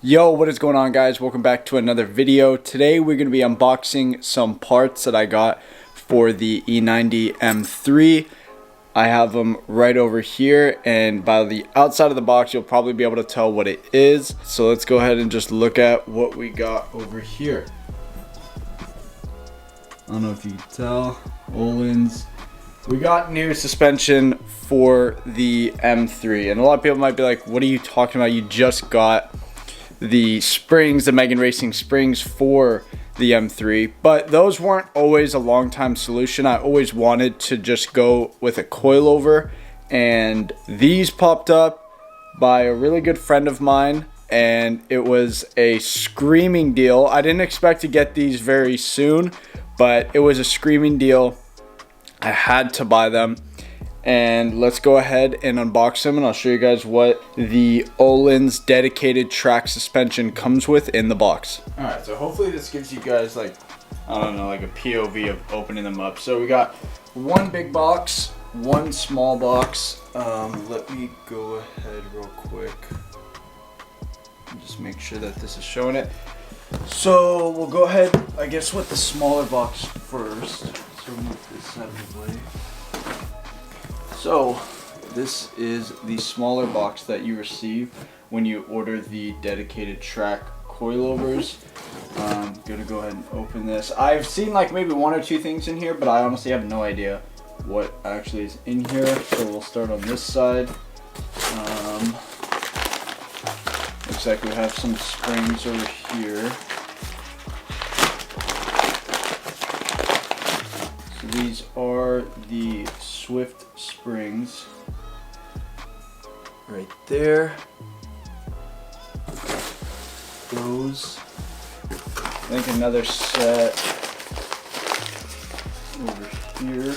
Yo, what is going on, guys? Welcome back to another video. Today we're going to be unboxing some parts that I got for the E90 M3. I have them right over here, and by the outside of the box you'll probably be able to tell what it is. So let's go ahead and just look at what we got over here. I don't know if you can tell, Ohlins. We got new suspension for the M3, and a lot of people might be like, what are you talking about? You just got the springs, the Megan Racing springs for the M3, but those weren't always a long time solution. I always wanted to just go with a coilover, and these popped up by a really good friend of mine, and it was a screaming deal. I didn't expect to get these very soon, but it was a screaming deal. I had to buy them. And let's go ahead and unbox them, and I'll show you guys what the Ohlins dedicated track suspension comes with in the box. Alright, so hopefully this gives you guys like, I don't know, like a POV of opening them up. So we got one big box, one small box. Let me go ahead real quick and just make sure that this is showing it. So we'll go ahead, I guess, with the smaller box first. So move this out of the way. So this is the smaller box that you receive when you order the dedicated track coilovers. I'm gonna go ahead and open this. I've seen like maybe one or two things in here, but I honestly have no idea what actually is in here. So we'll start on this side. Looks like we have some springs over here. So these are the Swift springs right there. Those. I think another set over here.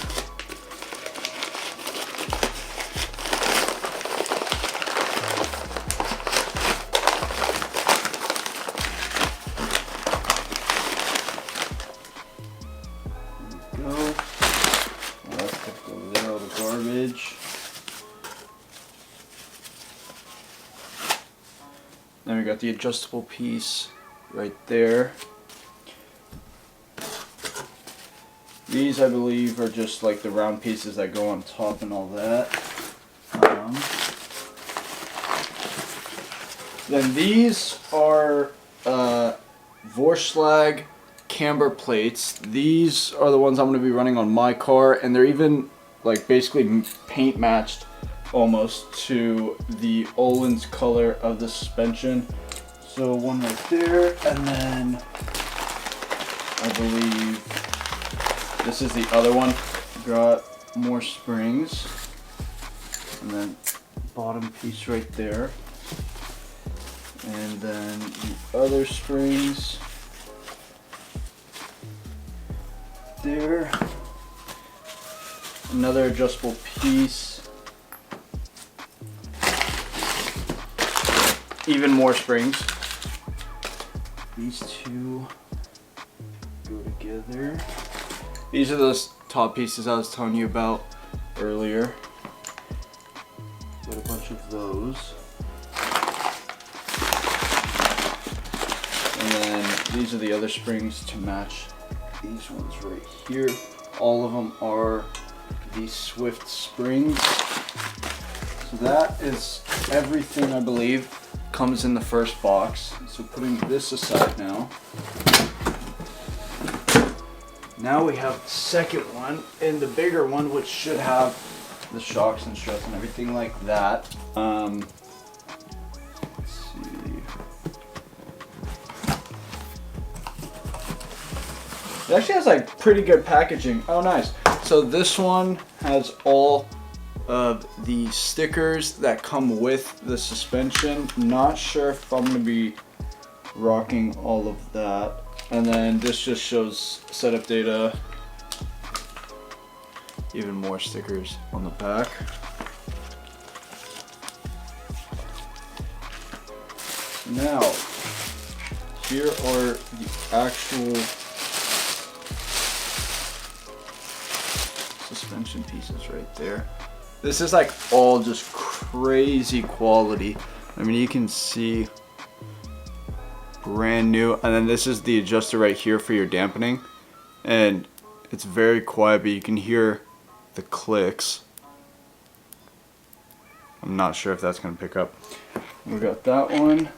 There we go. Garbage. Then we got the adjustable piece right there. These, I believe, are just like the round pieces that go on top and all that. Then these are Vorschlag camber plates. These are the ones I'm going to be running on my car, and they're even like basically paint matched almost to the Ohlins color of the suspension. So one right there, and then I believe this is the other one. Got more springs, and then bottom piece right there, and then the other springs there. Another adjustable piece. Even more springs. These two go together. These are those top pieces I was telling you about earlier. Got a bunch of those. And then these are the other springs to match these ones right here. All of them are the Swift springs. So that is everything, I believe, comes in the first box. So putting this aside now. Now we have the second one, and the bigger one, which should have the shocks and struts and everything like that. Let's see. It actually has like pretty good packaging. Oh, nice. So this one has all of the stickers that come with the suspension. Not sure if I'm going to be rocking all of that. And then this just shows setup data. Even more stickers on the back. Now, here are the actual suspension pieces right there. This is like all just crazy quality. I mean, you can see brand new. And then this is the adjuster right here for your dampening, and it's very quiet, but you can hear the clicks. I'm not sure if that's going to pick up. We got that one.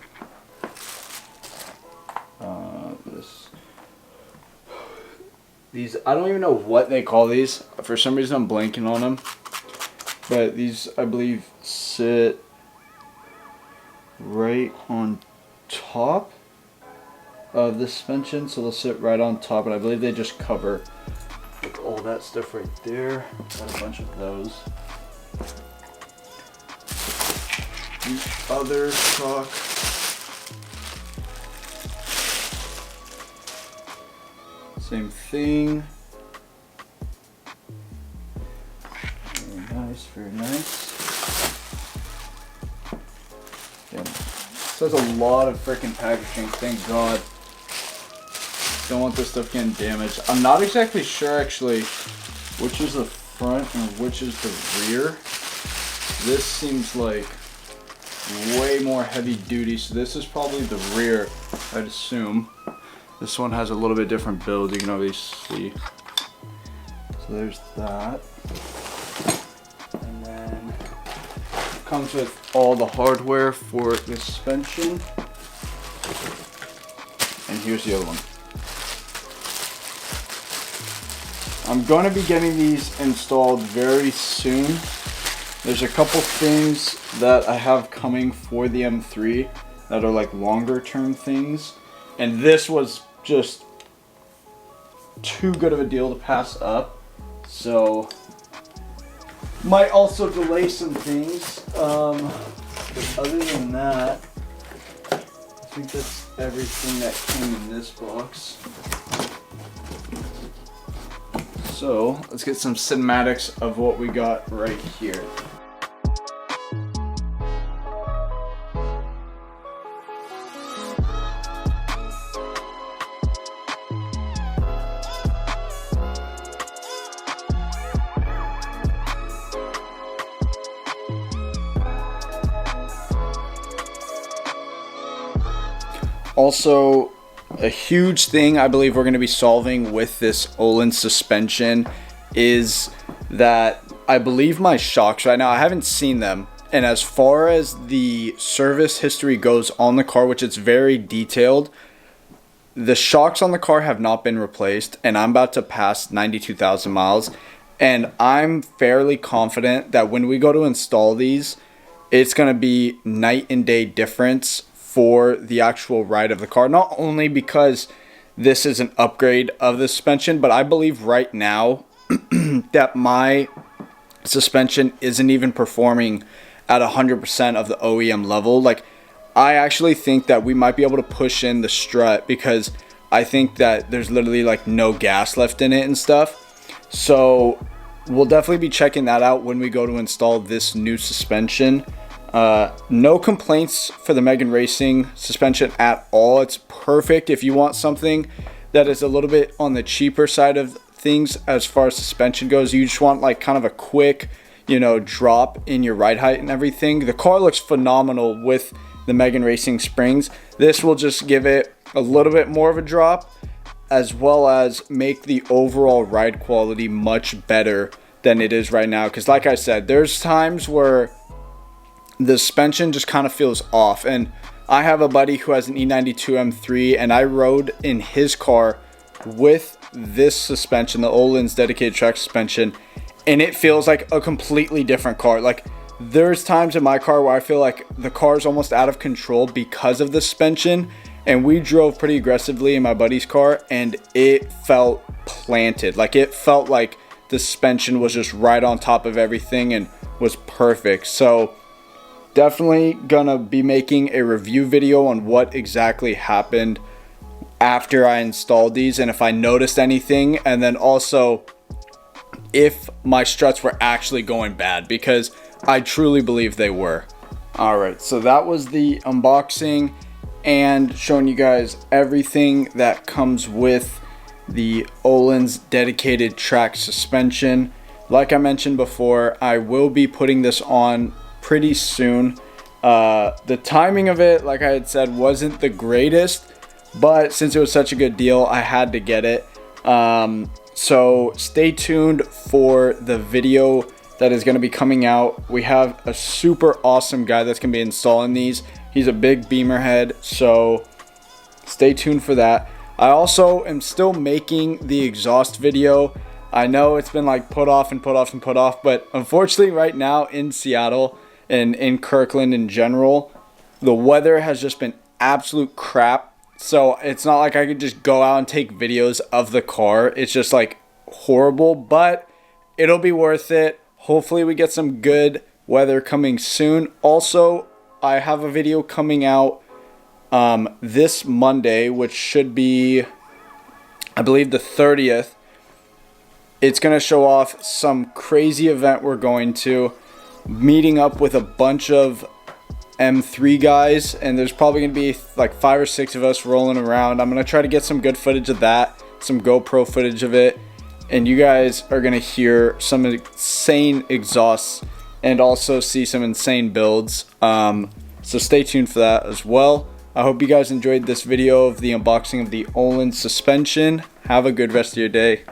These, I don't even know what they call these. For some reason I'm blanking on them. But these, I believe, sit right on top of the suspension. So they'll sit right on top, and I believe they just cover with all that stuff right there. Got a bunch of those. The other shock. Same thing. Very nice, very nice. Yeah. So there's a lot of freaking packaging, thank God. Don't want this stuff getting damaged. I'm not exactly sure actually which is the front and which is the rear. This seems like way more heavy duty, so this is probably the rear, I'd assume. This one has a little bit different build, you can obviously see. So there's that. And then it comes with all the hardware for the suspension. And here's the other one. I'm going to be getting these installed very soon. There's a couple things that I have coming for the M3 that are like longer term things. And this was just too good of a deal to pass up. So might also delay some things. But other than that, I think that's everything that came in this box. So let's get some cinematics of what we got right here. Also, a huge thing I believe we're going to be solving with this Ohlins suspension is that I believe my shocks right now, I haven't seen them. And as far as the service history goes on the car, which it's very detailed, the shocks on the car have not been replaced. And I'm about to pass 92,000 miles. And I'm fairly confident that when we go to install these, it's going to be night and day difference for the actual ride of the car. Not only because this is an upgrade of the suspension, but I believe right now that my suspension isn't even performing at 100% of the OEM level. Like, I actually think that we might be able to push in the strut because I think that there's literally like no gas left in it and stuff. So we'll definitely be checking that out when we go to install this new suspension. No complaints for the Megan Racing suspension at all. It's perfect if you want something that is a little bit on the cheaper side of things as far as suspension goes. You just want like kind of a quick, you know, drop in your ride height and everything. The car looks phenomenal with the Megan Racing springs. This will just give it a little bit more of a drop, as well as make the overall ride quality much better than it is right now. Because like I said, there's times where the suspension just kind of feels off. And I have a buddy who has an E92 M3, and I rode in his car with this suspension, the Ohlins dedicated track suspension, and it feels like a completely different car. Like, there's times in my car where I feel like the car is almost out of control because of the suspension, and we drove pretty aggressively in my buddy's car and it felt planted. Like, it felt like the suspension was just right on top of everything and was perfect. So definitely gonna be making a review video on what exactly happened after I installed these and if I noticed anything, and then also if my struts were actually going bad, because I truly believe they were. Alright, so that was the unboxing and showing you guys everything that comes with the Ohlins dedicated track suspension. Like I mentioned before, I will be putting this on pretty soon, The timing of it, like I had said, wasn't the greatest, but since it was such a good deal, I had to get it. So stay tuned for the video that is going to be coming out. We have a super awesome guy that's going to be installing these. He's a big beamer head, so stay tuned for that. I also am still making the exhaust video. I know it's been like put off, but unfortunately right now in Seattle and in Kirkland in general, the weather has just been absolute crap. So it's not like I could just go out and take videos of the car. It's just like horrible, but it'll be worth it. Hopefully we get some good weather coming soon. Also, I have a video coming out this Monday, which should be, I believe, the 30th. It's going to show off some crazy event we're going to, meeting up with a bunch of M3 guys, and there's probably going to be like 5 or 6 of us rolling around. I'm going to try to get some good footage of that, some GoPro footage of it, and you guys are going to hear some insane exhausts and also see some insane builds. So stay tuned for that as well. I hope you guys enjoyed this video of the unboxing of the Ohlins suspension. Have a good rest of your day.